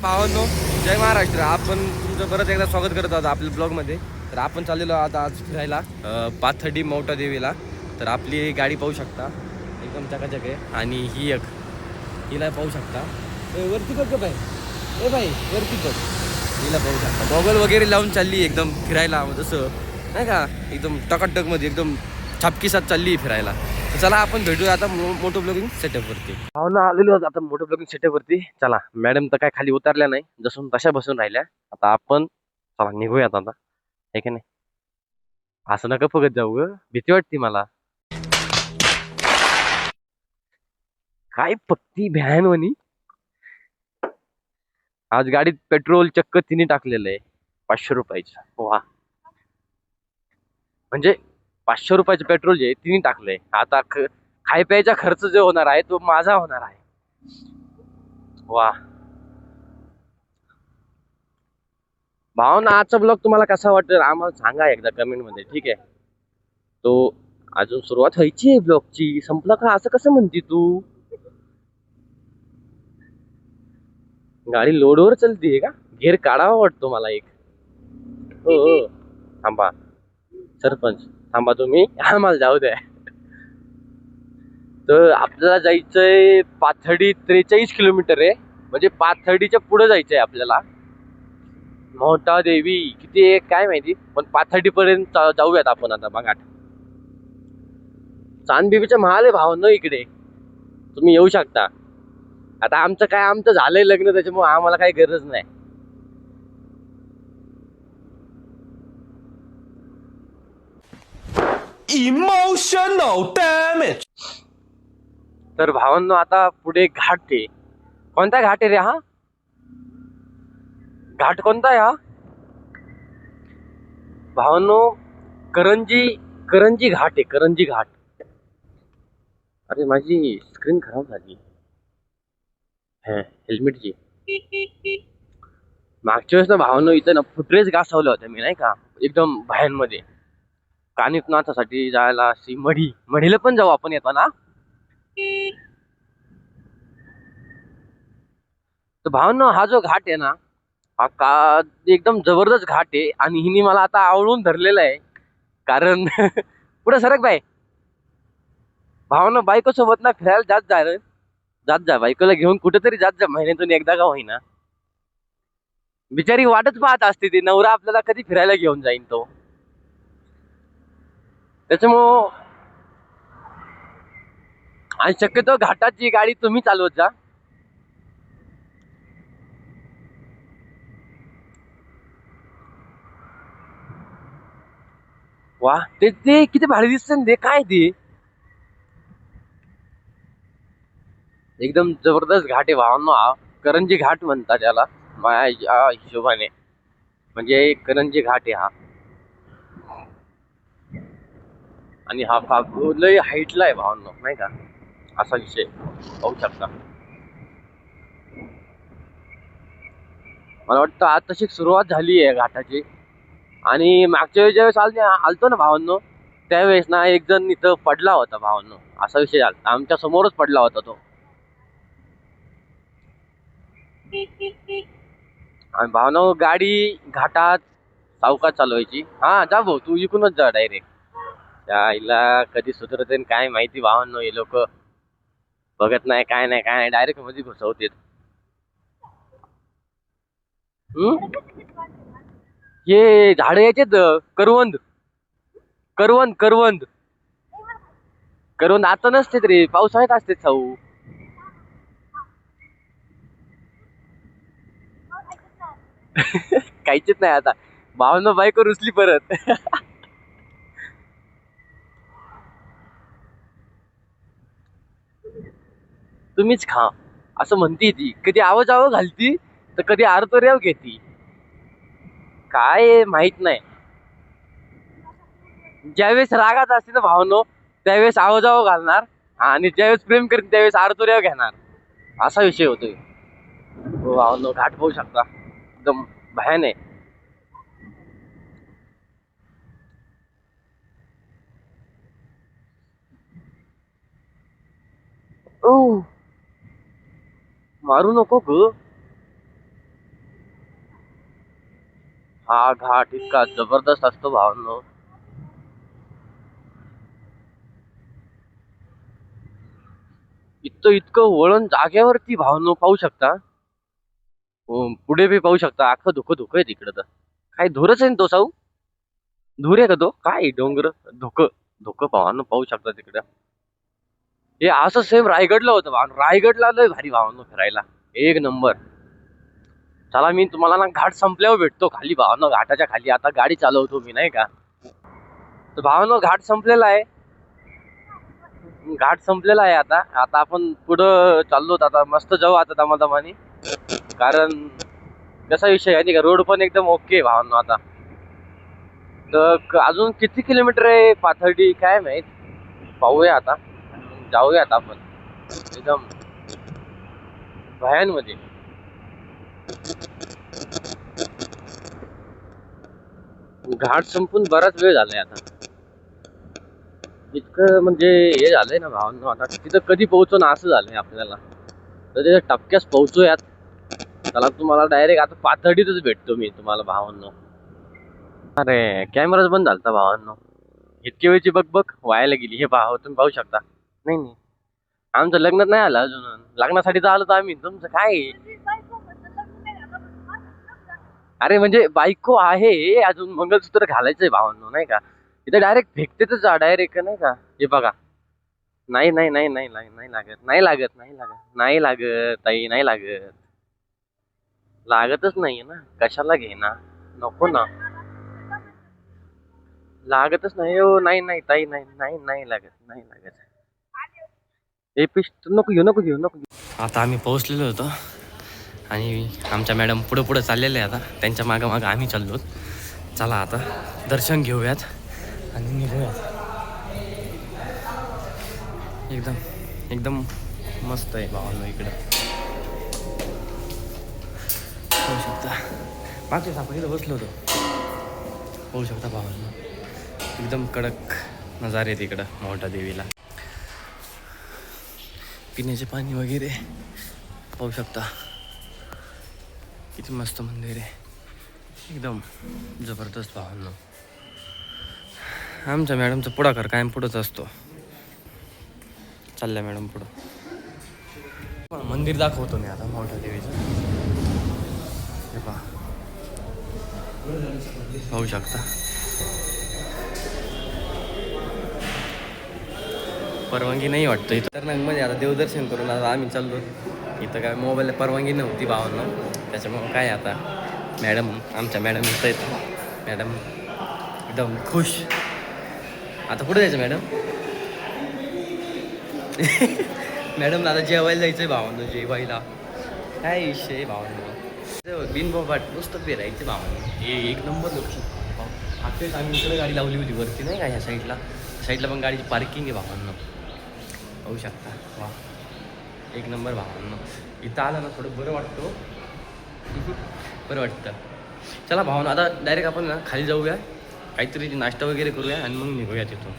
भावांनो, जय महाराष्ट्र. आपण तुमचं परत एकदा स्वागत करत आहोत आपल्या ब्लॉगमध्ये. तर आपण चाललेलो आहोत आज फिरायला पाथर्डी मौटा देवीला. तर आपली गाडी पाहू शकता एकदम चकाचक आहे. आणि ही एक हिला पाहू शकता. वरती बघ बाई, ए बाई वरती बघ, हिला पाहू शकता. गॉगल वगैरे लावून चालली एकदम फिरायला, जसं नाही का एकदम टकाटकमध्ये एकदम छापकीसात चालली फिरायला. तर चला आपण भेटूया आता मोटो ब्लॉगिंग सेटअपवरती. हो ना, आलेलो आहोत आता मोटो ब्लॉगिंग सेटअपवरती. चला, मॅडम तर काय खाली उतरल्या नाही, जसून तशा बसून राहिल्या. आता आपण चला निघूयात आता, आहे की नाही. असं नका फगत जाऊ ग, भीती वाटते मला. काय पक्की भ्यानवणी. आज गाडीत पेट्रोल चक्क तिने टाकलेलं आहे 500 रुपयाचं. वा, म्हणजे 500 रुपयाचं पेट्रोल जे तिने टाकलंय. आता खाय प्यायचा खर्च जो होणार आहे तो माझा होणार आहे. वा भावना, आजचा ब्लॉग तुम्हाला कसा वाटतं आम्हाला सांगा एकदा कमेंट मध्ये, ठीक आहे. तो अजून सुरुवात व्हायची आहे ब्लॉगची, संपला का असं कसं म्हणते तू. गाडी लोडवर चलतीये का? गेअर काढावा वाटतो मला एक. हो हो, थांबा सरपंच, थांबा तुम्ही, आम्हाला जाऊ द्या. तर आपल्याला जायचंय पाथर्डी, 43 किलोमीटर आहे. म्हणजे पाथर्डीच्या पुढे जायचंय आपल्याला. मोठा देवी किती आहे काय माहिती, पण पाथर्डी पर्यंत जाऊयात आपण आता. बघा, चांदबिबीचा महाल आहे भावनो इकडे, तुम्ही येऊ शकता. आता आमचं झालंय लग्न, त्याच्यामुळे आम्हाला काही गरज नाही. Emotional damage. तर भावांनो, आता पुढे घाट आहे. कोणता घाट आहे रे हा? घाट कोणता आहे हा भावांनो? करंजी करंजी घाट आहे, करंजी घाट. अरे माझी स्क्रीन खराब झाली, हेल्मेटची. मागच्या वेळेस ना भावांनो, इथं ना फुटरेज घासवल्या होत्या मी, नाही का, एकदम भयांमध्ये. कानिफनाथासाठी जायला अशी मढीला पण जाऊ आपण येतो ना. तर भावांनो, हा जो घाट आहे ना, हा का एकदम जबरदस्त घाट आहे. आणि हिने मला आता आवळून धरलेला आहे, कारण पुढे सरक बाय. भावांनो, बायको सोबत ना फिरायला जात जा बायकोला घेऊन कुठेतरी जात जा, महिन्यातून एकदा का होईना. बिचारी वाटच पाहत असते ती, नवरा आपल्याला कधी फिरायला घेऊन जाईन तो. त्याच्यामुळं आणि शक्यतो घाटाची गाडी तुम्ही चालवत जा. वा, ते किती भारी दिसते ना, ते काय ते एकदम जबरदस्त घाट आहे भावांनो. हा करंजी घाट म्हणतात त्याला माझ्या हिशोबाने, म्हणजे करंजी घाट आहे हा. आणि हा लय हाईटला आहे भावांनो, नाही का, असा विषय पाहू शकता. मला वाटतं आज तशी सुरुवात झाली आहे घाटाची. आणि मागच्या वेळेस ज्यावेळेस आलतो ना भावांनो, त्यावेळेस ना एक जण इथं पडला होता भावांनो. असा विषय झाला, आमच्या समोरच पडला होता तो. आणि भावांनो, गाडी घाटात सावकाश चालवायची. हा जा भाऊ, तू इकूनच जा डायरेक्ट. त्या आईला कधी सुधरते काय माहिती भावांनो, हे लोक बघत नाही, काय नाही काय नाही, डायरेक्ट मध्ये घुसवतेत. हे झाड यायचे करवंद करवंद करवंद करवंद आता नसते रे, पावसाळ्यात असते साऊ. काहीच नाही आता भावांनो, बायको रुसली परत. तुम्हीच खा असं म्हणती ती, कधी आव घालती तर कधी आरतोऱ्याव घेती, काय माहित नाही. ज्यावेळेस रागात असते ना भावनो, त्यावेळेस आवाजावं घालणार. आणि ज्यावेळेस प्रेम करते त्यावेळेस आरतोऱ्याव घेणार, असा विषय होतोय. हो भावनो, घाट पाहू शकता, एकदम भयान आहे. ओ, मारू नको ग. हा घाट इतका जबरदस्त असतो भावांनो. इतकं इतकं वळण जाग्यावरती भावांनो पाहू शकता. पुढे बी पाहू शकता. अख्खं धुकं धुकं आहे तिकडं. तर काय धुरच आहे ना तो साऊ. धुर आहे का तो काय डोंगर धुकं धुकं भावांनो पाहू शकता तिकडं. हे असं सेम रायगडला होतं भावांनो. रायगडला लय भारी भावांनो फिरायला एक नंबर. चला मी तुम्हाला ना घाट संपल्यावर भेटतो खाली भावांनो. घाटाच्या खाली आता गाडी चालवतो मी नाही का. तर भावांनो घाट संपलेला आहे. घाट संपलेला आहे आता. आता आपण पुढं चाललो आता मस्त जाऊ आता दमादमाने. कारण कसा विषय आहे नाही का रोड पण एकदम ओके भावांनो आता. तर अजून किती किलोमीटर आहे पाथर्डी काय माहित. पाहूया आता. जाऊयात आपण एकदम भयांमध्ये. घाट संपून बराच वेळ झालाय आता. इतकं म्हणजे हे झालंय ना भावांनो आता तिथं कधी पोहोचू ना असं झालंय आपल्याला. तर त्याच्या टपक्यास पोहोचूयात. त्याला तुम्हाला डायरेक्ट आता पाथर्डीतच भेटतो मी तुम्हाला भावांनो. अरे कॅमेराच बंद झालता भावांनो. इतकी वेळची बघ व्हायला गेली. हे भाव तुम्ही पाहू शकता. नाही नाही आमचं लग्न नाही आलं अजून. लग्नासाठी तर आलो तर आम्ही. तुमचं काय अरे म्हणजे बायको आहे अजून मंगळसूत्र घालायचंय भावांनो नाही का. इथे डायरेक्ट फेकतेच जा डायरेक्ट नाही का. हे बघा नाही नाही नाही नाही नाही लागत नाही लागत नाही लागत नाही लागत ताई नाही लागत. लागतच नाहीये ना कशाला घेना नको ना. लागतच नाही हो. नाही नाही ताई नाही नाही नाही लागत नाही लागत. हे पिश नको घेऊ नको घेऊ नको घेऊ. आता आम्ही पोहोचलेलो होतो आणि आमच्या मॅडम पुढं पुढं चाललेले आहे. आता त्यांच्या मागं मागं आम्ही चाललो. चला आता दर्शन घेऊयात आणि निघूयात. एकदम एकदम मस्त आहे भावांनो इकडं. पाहू शकता मागच्या आपण इथं बसलो होतो. पाहू शकता भावांनो एकदम कडक नजारे तिकडं मोठा देवीला. पिण्याचे पाणी वगैरे पाहू शकता. किती मस्त मंदिर आहे एकदम जबरदस्त भावांनो. आमच्या मॅडमचा पुढाकार कायम पुढंच असतो. चालल्या मॅडम पुढं. मंदिर दाखवतो मी आता मोठ्या देवीचं. हे पहा पाहू शकता. परवानगी नाही वाटतं इथं. तर मध्ये आता देवदर्शन करून आता आम्ही चाललो. इथं काय मोबाईलला परवानगी नव्हती भावांनो. त्याच्यामुळं काय आता मॅडम आमच्या मॅडम इथं येत. मॅडम एकदम खुश. आता कुठे जायचं मॅडम. मॅडम आता जेवायला जायचंय भावांनो. जेवायला काय विषय भावांनो. बिनबोबाट नुसतं फिरायचं भावांनो. हे एक नंबर लोकेशन. आत्ताच आम्ही इकडे गाडी लावली होती वरती नाही का ह्या साईडला पण गाडीची पार्किंग आहे भावांनो. पाहू शकता वा एक नंबर भावांनो. इथं आलं ना थोडं बरं वाटतं. बरं वाटतं. चला भावांनो आता डायरेक्ट आपण ना खाली जाऊया. काहीतरी नाश्ता वगैरे करूया आणि मग निघूया तिथून.